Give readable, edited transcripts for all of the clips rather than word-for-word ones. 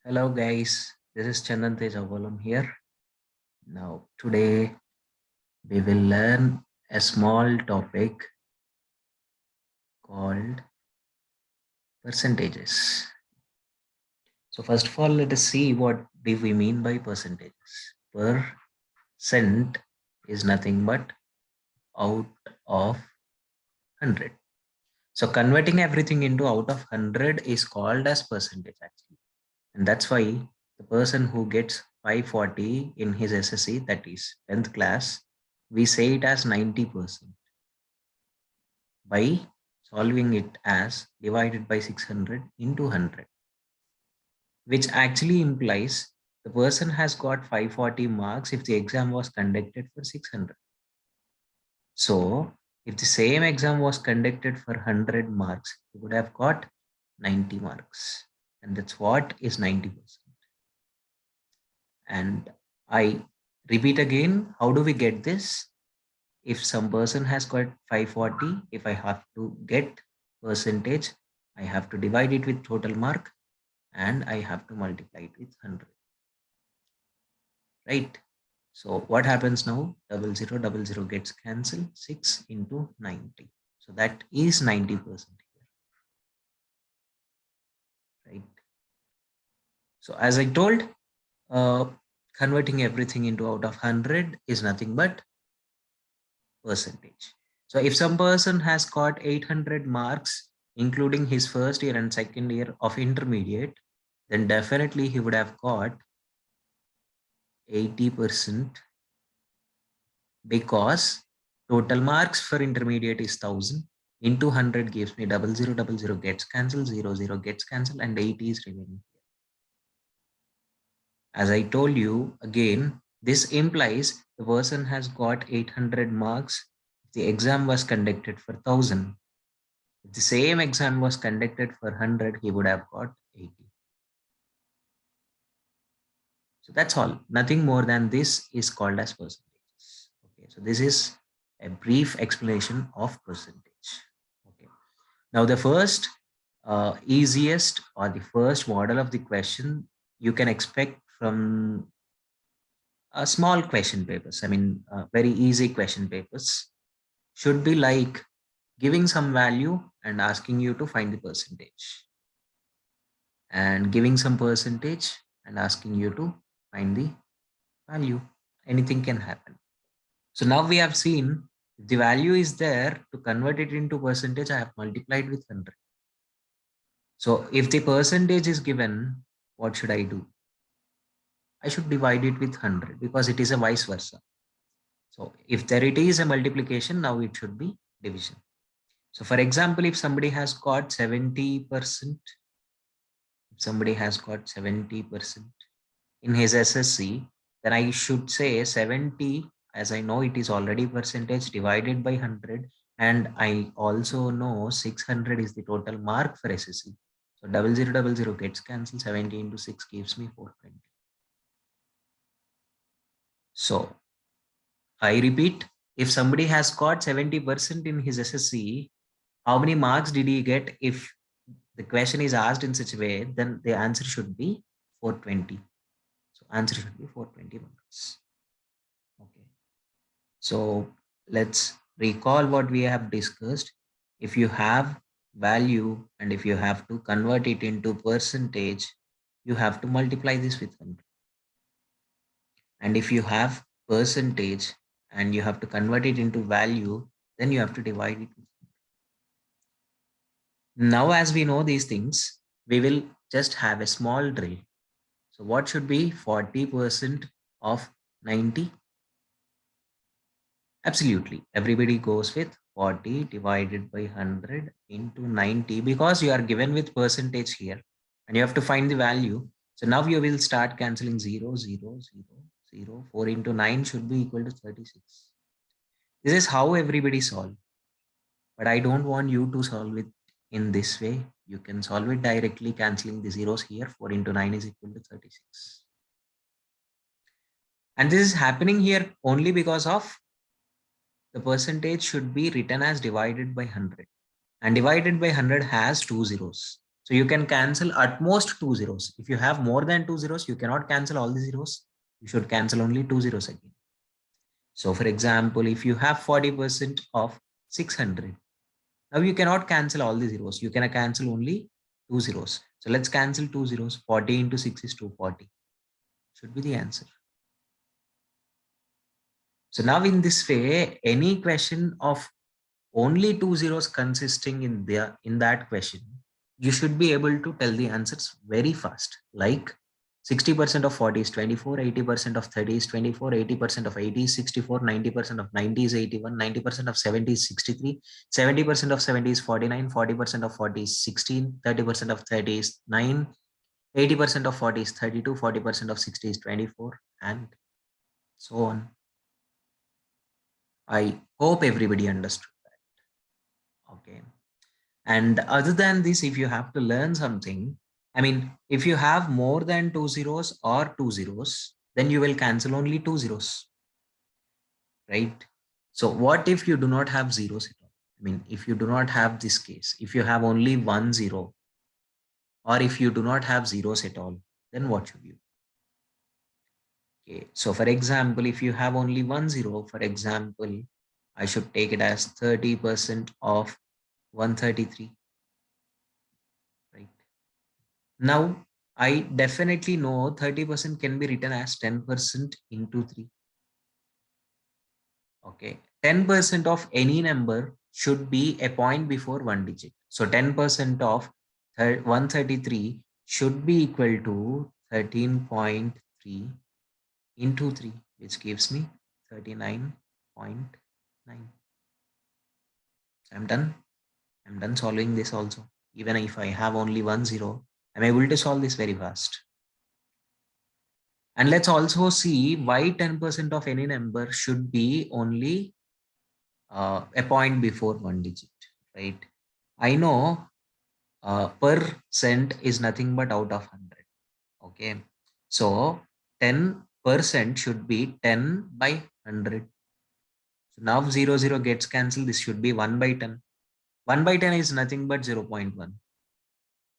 Hello guys, this is Chandan Tejawalam here. Now today we will learn a small topic called percentages. So first of all, let us see what do we mean by percentages. Percent is nothing but out of 100. So converting everything into out of 100 is called as percentage actually. And that's why the person who gets 540 in his SSC, that is 10th class, we say it as 90% by solving it as divided by 600 into 100, which actually implies the person has got 540 marks if the exam was conducted for 600. So if the same exam was conducted for 100 marks, he would have got 90 marks. And that's what is 90%. And I repeat again, how do we get this? If some person has got 540, if I have to get percentage, I have to divide it with total mark and I have to multiply it with 100, right? So what happens now? 0000 gets cancelled, 6 into 90. So that is 90% here, right? So as I told, uh, converting everything into out of 100 is nothing but percentage. So if some person has got 800 marks, including his first year and second year of intermediate, then definitely he would have got 80% because total marks for intermediate is 1000 into 100 gives me 0000 gets cancelled, 00 gets cancelled, and 80 is remaining. As I told you again, this implies the person has got 800 marks. The exam was conducted for 1000. If the same exam was conducted for 100, he would have got 80. So that's all. Nothing more than this is called as percentages. Okay, so this is a brief explanation of percentage. Okay. Now the first easiest or the first model of the question you can expect from small question papers. I mean, very easy question papers should be like giving some value and asking you to find the percentage, and giving some percentage and asking you to find the value. Anything can happen. So now we have seen if the value is there, to convert it into percentage, I have multiplied with 100. So if the percentage is given, what should I do? I should divide it with 100 because it is a vice versa. So if there it is a multiplication, now it should be division. So for example, if somebody has got 70%, if somebody has got 70% in his SSC, then I should say 70, as I know it is already percentage, divided by 100. And I also know 600 is the total mark for SSC. So 0000 gets cancelled, 70 into 6 gives me 420. So I repeat, if somebody has got 70% in his SSC, how many marks did he get? If the question is asked in such a way, then the answer should be 420. So answer should be 420 marks. Okay. So let's recall what we have discussed. If you have value and if you have to convert it into percentage, you have to multiply this with 100. And if you have percentage and you have to convert it into value, then you have to divide it with 100. Now, as we know these things, we will just have a small drill. So what should be 40% of 90? Absolutely. Everybody goes with 40 divided by 100 into 90 because you are given with percentage here and you have to find the value. So now you will start cancelling 0, 0, 0, 0. 4 into 9 should be equal to 36. This is how everybody solve. But I don't want you to solve it in this way. You can solve it directly cancelling the zeros here. 4 into 9 is equal to 36. And this is happening here only because of the percentage should be written as divided by 100, and divided by 100 has two zeros. So you can cancel at most 2 zeros. If you have more than 2 zeros, you cannot cancel all the zeros. You should cancel only 2 zeros again. So for example, if you have 40% of 600, now you cannot cancel all the zeros. You can cancel only 2 zeros. So let's cancel 2 zeros. 40 into 6 is 240. Should be the answer. So now in this way, any question of only 2 zeros consisting in that question, you should be able to tell the answers very fast. Like 60% of 40 is 24, 80% of 30 is 24, 80% of 80 is 64, 90% of 90 is 81, 90% of 70 is 63, 70% of 70 is 49, 40% of 40 is 16, 30% of 30 is 9, 80% of 40 is 32, 40% of 60 is 24, and so on. I hope everybody understood that. Okay. And other than this, if you have to learn something, I mean, if you have more than 2 zeros or 2 zeros, then you will cancel only 2 zeros, right? So what if you do not have zeros at all? I mean, if you do not have this case, if you have only 1 zero, or if you do not have zeros at all, then what should you? Okay, so for example, if you have only 1 zero, for example, I should take it as 30% of 133, right? Now, I definitely know 30% can be written as 10% into 3. Okay, 10% of any number should be a point before one digit. So 10% of 133 should be equal to 13.3 into 3, which gives me 39.9. I'm done. I'm done solving this also. Even if I have only 1 zero, I'm able to solve this very fast. And let's also see why 10% of any number should be only a point before one digit, right? I know percent is nothing but out of 100. Okay. So 10% should be 10 by 100. So now 0 gets cancelled. This should be 1 by 10. 1 by 10 is nothing but 0.1.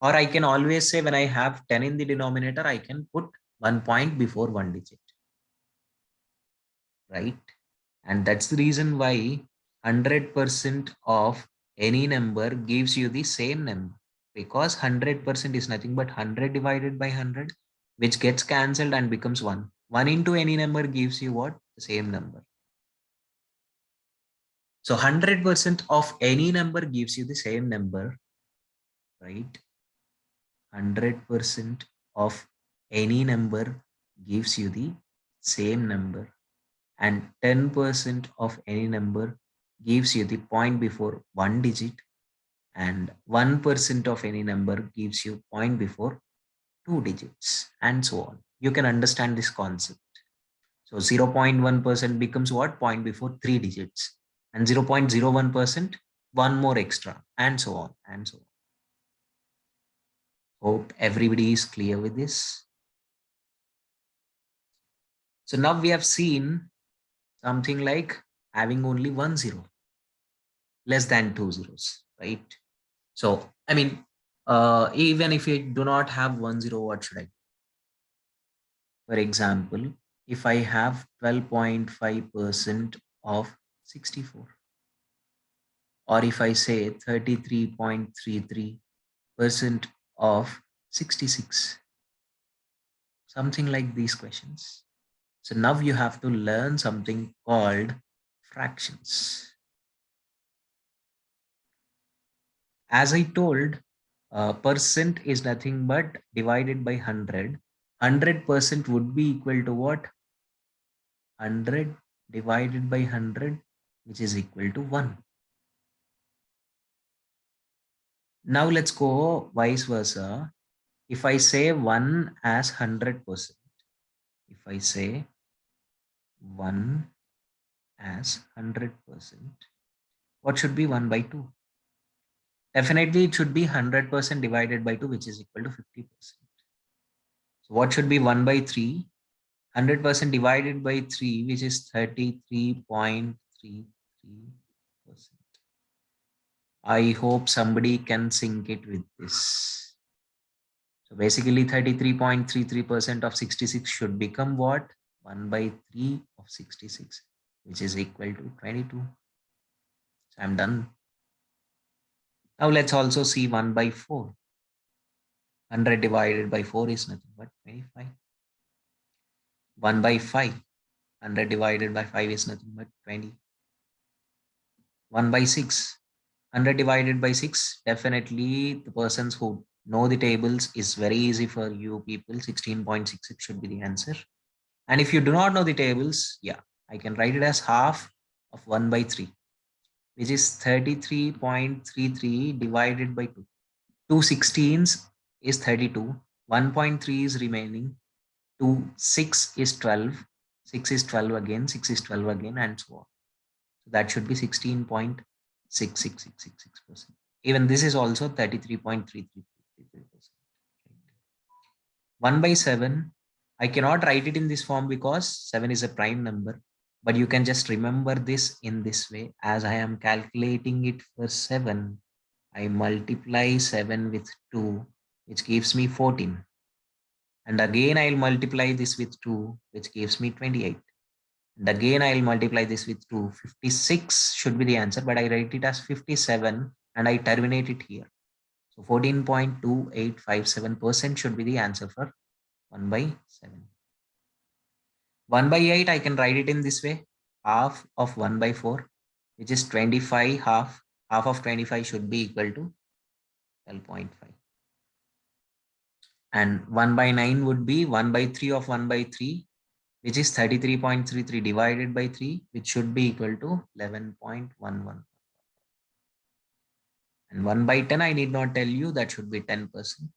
Or I can always say when I have 10 in the denominator, I can put 1 point before one digit, right? And that's the reason why 100% of any number gives you the same number, because 100% is nothing but 100 divided by 100, which gets cancelled and becomes 1. 1 into any number gives you what? The same number. So 100% of any number gives you the same number, right? 100% of any number gives you the same number, and 10% of any number gives you the point before one digit, and 1% of any number gives you point before two digits, and so on. You can understand this concept. So 0.1% becomes what? Point before three digits, and 0.01%, one more extra, and so on, and so on. Hope everybody is clear with this. So now we have seen something like having only 1 zero, less than 2 zeros, right? So, I mean, even if you do not have 1 zero, what should I do? For example, if I have 12.5% of 64, or if I say 33.33% of 66, something like these questions. So now you have to learn something called fractions. As I told, percent is nothing but divided by 100. 100% would be equal to what? 100 divided by 100, which is equal to 1. Now let's go vice versa. If I say 1 as 100%, if I say 1 as 100%, what should be 1 by 2? Definitely it should be 100% divided by 2, which is equal to 50%. So what should be 1 by 3? 100% divided by 3, which is 33.33%. I hope somebody can sync it with this. So basically 33.33% of 66 should become what? 1 by 3 of 66, which is equal to 22. So I'm done. Now let's also see 1 by 4. 100 divided by 4 is nothing but 25. 1 by 5. 100 divided by 5 is nothing but 20. 1 by 6. 100 divided by 6. Definitely the persons who know the tables is very easy for you people. 16.66 should be the answer. And if you do not know the tables, yeah, I can write it as half of 1 by 3, which is 33.33 divided by 2. 2 16s is 32. 1.3 is remaining. 2, 6 is 12. 6 is 12 again. 6 is 12 again, and so on. So that should be 16.66666%. Even this is also 33.3333%. 1 by 7, I cannot write it in this form because 7 is a prime number, but you can just remember this in this way. As I am calculating it for 7, I multiply 7 with 2, which gives me 14. And again, I'll multiply this with 2, which gives me 28. And again, I'll multiply this with 2. 56 should be the answer, but I write it as 57 and I terminate it here. So 14.2857% should be the answer for 1 by 7. 1 by 8, I can write it in this way. Half of 1 by 4, which is 25 half. Half of 25 should be equal to 12.5. And 1 by 9 would be 1 by 3 of 1 by 3, which is 33.33 divided by 3, which should be equal to 11.11. And 1 by 10, I need not tell you, that should be 10%.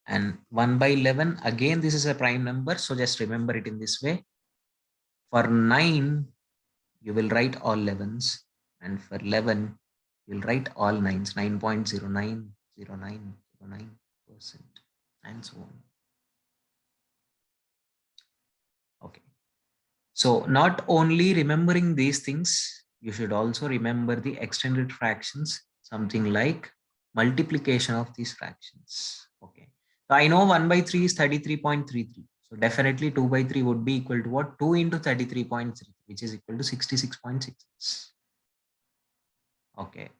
And 1 by 11, again, this is a prime number, so just remember it in this way. For 9, you will write all 11s, and for 11, you'll write all 9s, 9.090909%, and so on. Okay. So not only remembering these things, you should also remember the extended fractions, something like multiplication of these fractions. Okay. So I know 1 by 3 is 33.33. So definitely 2 by 3 would be equal to what? 2 into 33.3, which is equal to 66.66. Okay.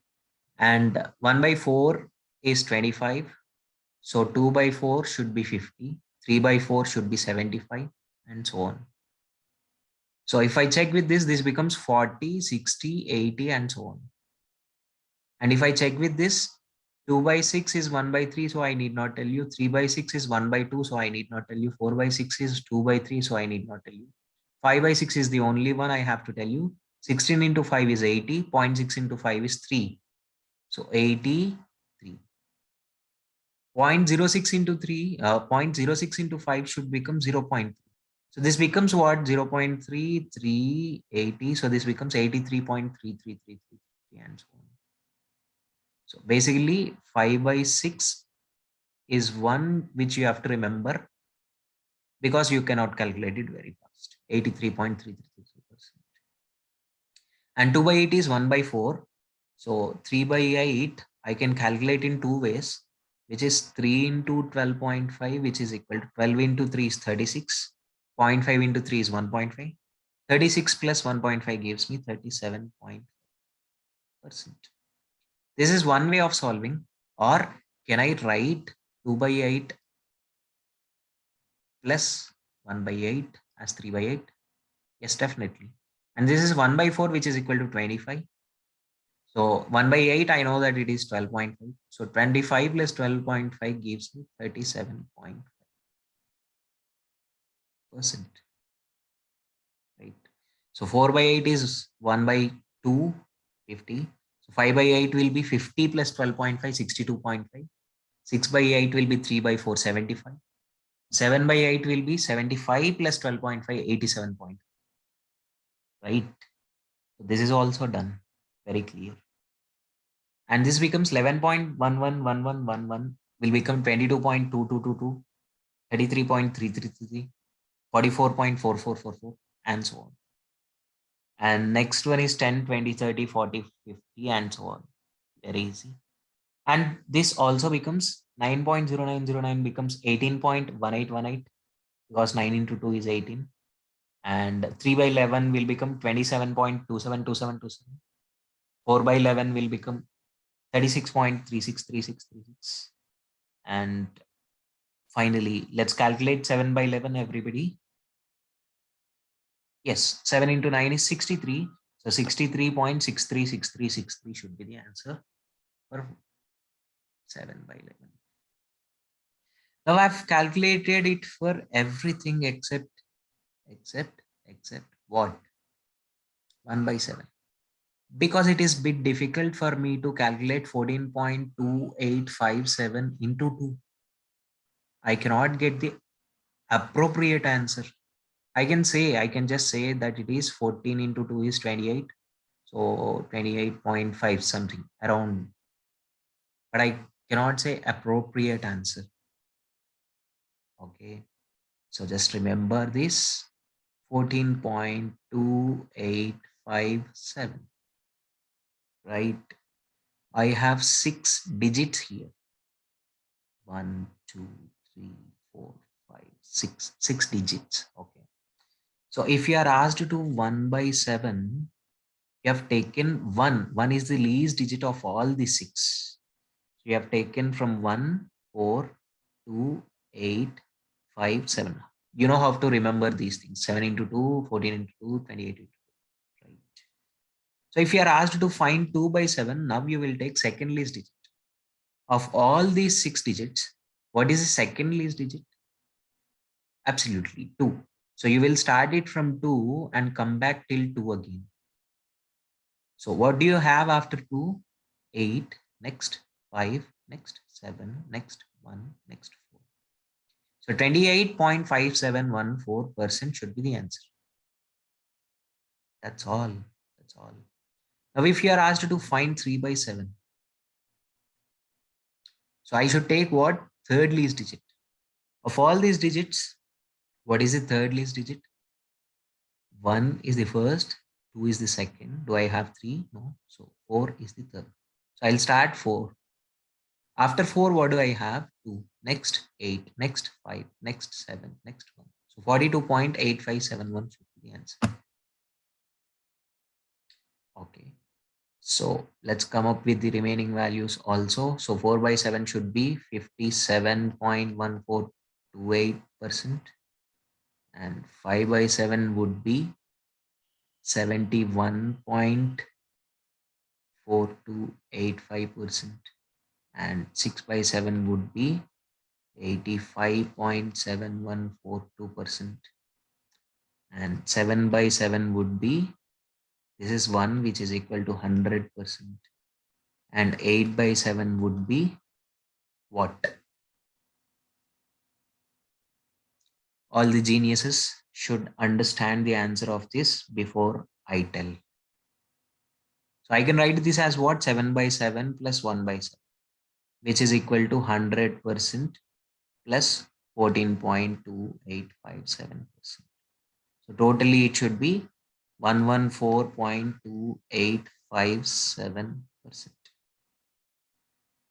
And 1 by 4 is 25. So 2 by 4 should be 50. 3 by 4 should be 75, and so on. So if I check with this becomes 40, 60, 80, and so on. And if I check with this, 2 by 6 is 1 by 3, so I need not tell you. 3 by 6 is 1 by 2, so I need not tell you. 4 by 6 is 2 by 3, so I need not tell you. 5 by 6 is the only one I have to tell you. 16 into 5 is 80. 0.6 into 5 is 3. So 83. 0.06 into 3, 0.06 into 5 should become 0.3. So this becomes what? 0.3380. So this becomes 83.3333, and so on. So basically 5 by 6 is one which you have to remember because you cannot calculate it very fast. 83.3333%. And 2 by 8 is 1 by 4. So 3 by 8 I can calculate in two ways, which is 3 into 12.5, which is equal to 12 into 3 is 36. 0.5 into 3 is 1.5. 36 plus 1.5 gives me 37.5%. This is one way of solving. Or can I write 2 by 8 plus 1 by 8 as 3 by 8? Yes, definitely. And this is 1 by 4, which is equal to 25. So 1 by 8, I know that it is 12.5. So 25 plus 12.5 gives me 37.5%. Right. So 4 by 8 is 1 by 2, 50. So 5 by 8 will be 50 plus 12.5, 62.5. 6 by 8 will be 3 by 4, 75. 7 by 8 will be 75 plus 12.5, 87. Right. So this is also done. Very clear. And this becomes 11.111111 will become 22.2222, 33.3333, 44.4444, and so on. And next one is 10, 20, 30, 40, 50, and so on. Very easy. And this also becomes 9.0909 becomes 18.1818 because 9 into 2 is 18. And 3 by 11 will become 27.272727. 4 by 11 will become 36.363636. And finally, let's calculate 7 by 11, everybody. Yes, 7 into 9 is 63. So 63.636363 should be the answer for 7 by 11. Now I've calculated it for everything except what? 1 by 7. Because it is bit difficult for me to calculate 14.2857 into 2. I cannot get the appropriate answer. I can just say that it is 14 into 2 is 28. So 28.5 something around. But I cannot say appropriate answer. Okay. So just remember this 14.2857. Right. I have 6 digits here. 1, 2, 3, 4, 5, 6. 6 digits. Okay. So if you are asked to do 1 by 7, you have taken 1. 1 is the least digit of all the 6. So you have taken from 1, 4, 2, 8, 5, 7. You know how to remember these things. 7 into 2, 14 into 2, 28 into 2. Right. So if you are asked to find 2 by 7, now you will take second least digit. Of all these 6 digits, what is the second least digit? Absolutely 2. So you will start it from 2 and come back till 2 again. So what do you have after 2? 8, next 5, next 7, next 1, next 4. So 28.5714% should be the answer. That's all. That's all. Now if you are asked to find 3 by 7. So I should take what? Third least digit. Of all these digits, what is the third least digit? 1 is the first, 2 is the second. Do I have 3? No. So 4 is the third. So I'll start 4. After 4, what do I have? 2. Next 8. Next 5. Next 7. Next 1. So 42.8571 should be the answer. Okay. So let's come up with the remaining values also. So 4 by 7 should be 57.1428%. And 5 by 7 would be 71.4285%. And 6 by 7 would be 85.7142%. And 7 by 7 would be, this is 1, which is equal to 100%. And 8 by 7 would be what? All the geniuses should understand the answer of this before I tell. So I can write this as what? 7 by 7 plus 1 by 7, which is equal to 100% plus 14.2857%. So totally it should be 114.2857%.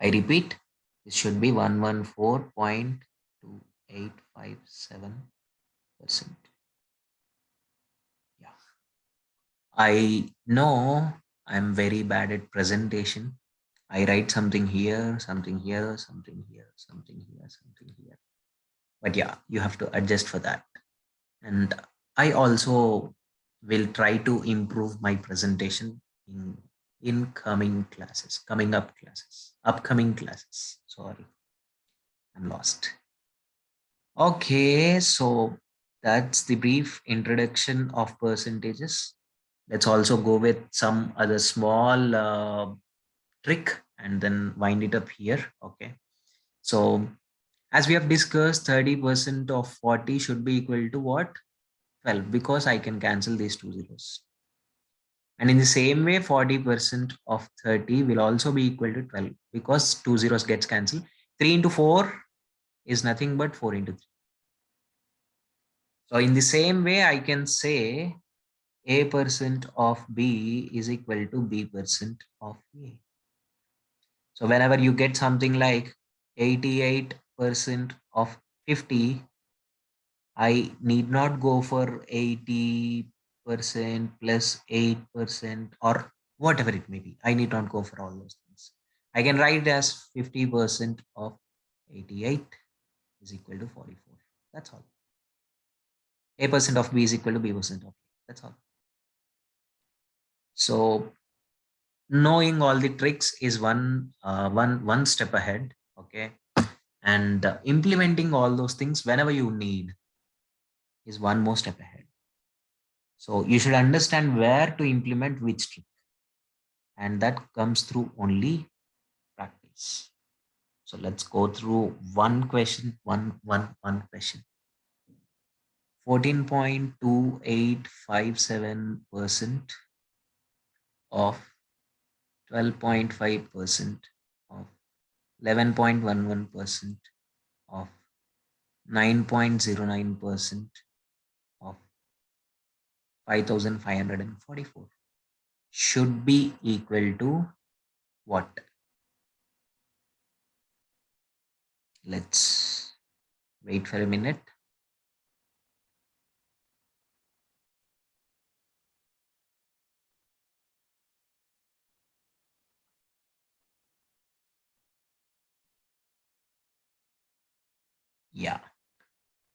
I repeat, it should be 114.2857%. Yeah. I know I'm very bad at presentation. I write something here, something here, something here, something here, something here. But yeah, you have to adjust for that. And I also will try to improve my presentation in coming classes, upcoming classes. Sorry, I'm lost. Okay, so that's the brief introduction of percentages. Let's also go with some other small trick and then wind it up here. Okay, so as we have discussed, 30% of 40 should be equal to what? 12, because I can cancel these two zeros. And in the same way, 40% of 30 will also be equal to 12 because two zeros gets cancelled. 3 into 4 is nothing but 4 into 3. So in the same way, I can say A% of B is equal to B% of A. So whenever you get something like 88% of 50, I need not go for 80% plus 8% or whatever it may be. I need not go for all those things. I can write as 50% of 88 is equal to 44. That's all. A% of B is equal to B% of A. That's all. So knowing all the tricks is one step ahead. Okay. And implementing all those things whenever you need is one more step ahead. So you should understand where to implement which trick, and that comes through only practice. So let's go through one question, one question. 14.2857% of 12.5% of 11.11% of 9.09% of 5,544 should be equal to what? Let's wait for a minute. Yeah,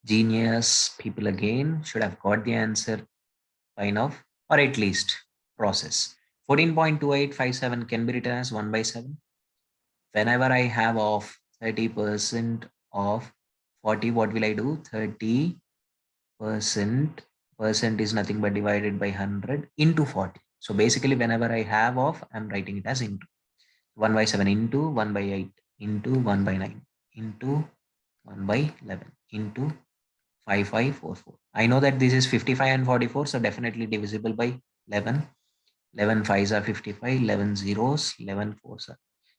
genius people again should have got the answer by now, or at least process. 14.2857 can be written as 1 by 7. Whenever I have of 30% of 40, what will I do? 30% percent is nothing but divided by 100 into 40. So basically, whenever I have of, I'm writing it as into 1 by 7 into 1 by 8 into 1 by 9 into 1 by 11 into 5544. I know that this is 55 and 44, so definitely divisible by 11. 11 5s are 55, 11 zeros, 11 4s are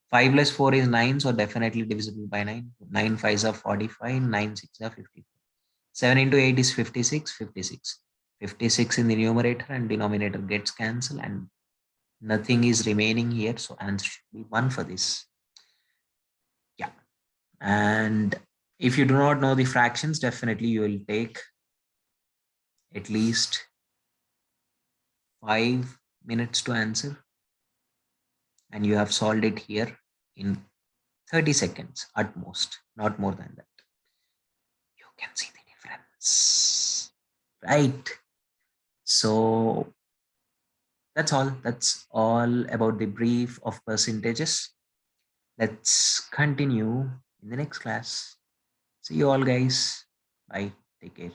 5 plus 4 is 9, so definitely divisible by 9. 9 5s are 45, 9 6 are 54. 7 into 8 is 56, 56. 56 in the numerator and denominator gets cancelled and nothing is remaining here. So answer should be 1 for this. Yeah. And if you do not know the fractions, definitely you will take at least 5 minutes to answer. And you have solved it here in 30 seconds at most, not more than that. You can see the difference, right? So that's all about the brief of percentages. Let's continue in the next class. See you all guys. Bye. Take care.